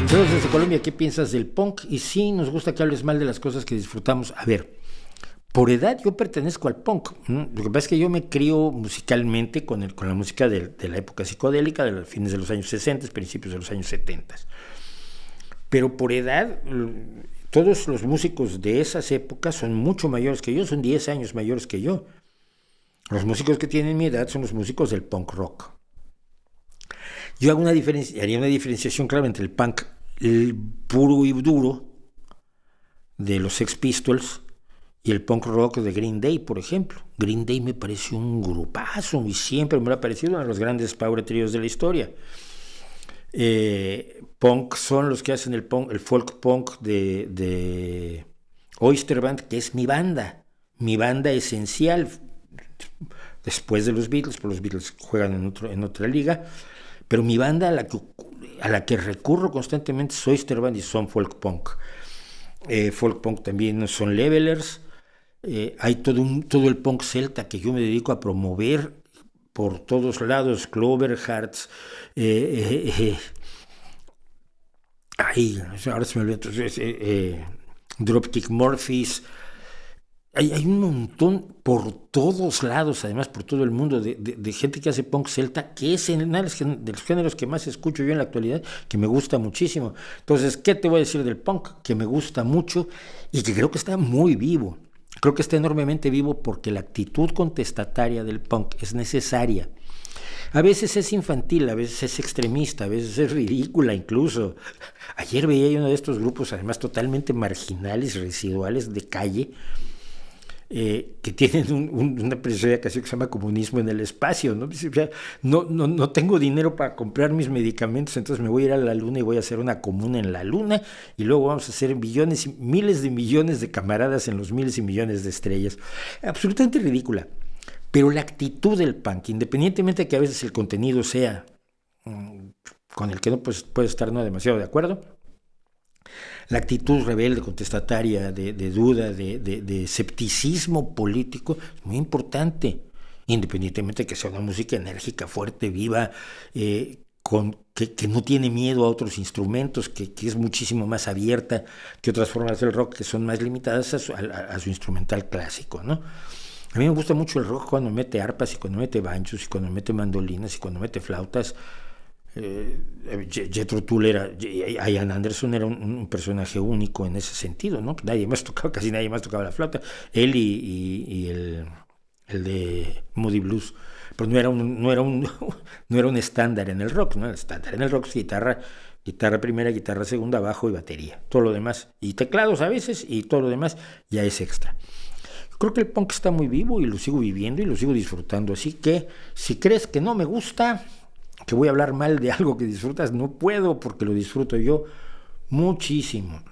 Saludos desde Colombia, ¿qué piensas del punk? Y sí, nos gusta que hables mal de las cosas que disfrutamos. A ver, por edad yo pertenezco al punk. Lo que pasa es que yo me crío musicalmente con la música de la época psicodélica, de los fines de los años 60, principios de los años 70. Pero por edad, todos los músicos de esas épocas son mucho mayores que yo, son 10 años mayores que yo. Los músicos que tienen mi edad son los músicos del punk rock. Yo haría una diferenciación clara entre el punk el puro y duro de los Sex Pistols y el punk rock de Green Day, por ejemplo. Green Day me pareció un grupazo y siempre me ha parecido uno de los grandes power trios de la historia. Punk son los que hacen el folk punk de Oyster Band, que es mi banda esencial después de los Beatles, porque los Beatles juegan en otra liga, pero mi banda a la que recurro constantemente es Oyster Band y son folk punk. Folk punk también son Levelers. Hay todo el punk celta que yo me dedico a promover por todos lados, Clover Hearts, ahora se me olvidó, Dropkick Murphys. Hay un montón por todos lados, además por todo el mundo, de gente que hace punk celta, que es uno de los géneros que más escucho yo en la actualidad, que me gusta muchísimo. Entonces, ¿qué te voy a decir del punk? Que me gusta mucho y que creo que está muy vivo. Creo que está enormemente vivo porque la actitud contestataria del punk es necesaria. A veces es infantil, a veces es extremista, a veces es ridícula incluso. Ayer veía uno de estos grupos, además totalmente marginales, residuales, de calle, que tienen una presentación que se llama Comunismo en el Espacio, ¿no? O sea, no tengo dinero para comprar mis medicamentos, entonces me voy a ir a la luna y voy a hacer una comuna en la luna y luego vamos a hacer miles de millones de camaradas en los miles y millones de estrellas. Absolutamente ridícula. Pero la actitud del punk, independientemente de que a veces el contenido sea con el que no puede estar no demasiado de acuerdo, la actitud rebelde, contestataria, de duda, de escepticismo político, es muy importante, independientemente de que sea una música enérgica, fuerte, viva, que no tiene miedo a otros instrumentos, que es muchísimo más abierta que otras formas del rock que son más limitadas a su instrumental clásico, ¿no? A mí me gusta mucho el rock cuando mete arpas y cuando mete banjos y cuando mete mandolinas y cuando mete flautas. Jethro Tull Ian Anderson era un personaje único en ese sentido, ¿no? Casi nadie más tocaba la flauta, él y el de Moody Blues, pero no era un estándar en el rock, ¿no? El estándar en el rock es guitarra primera, guitarra segunda, bajo y batería, todo lo demás, y teclados a veces, y todo lo demás ya es extra. Creo que el punk está muy vivo y lo sigo viviendo y lo sigo disfrutando, así que si crees que no me gusta, que voy a hablar mal de algo que disfrutas, no puedo, porque lo disfruto yo muchísimo.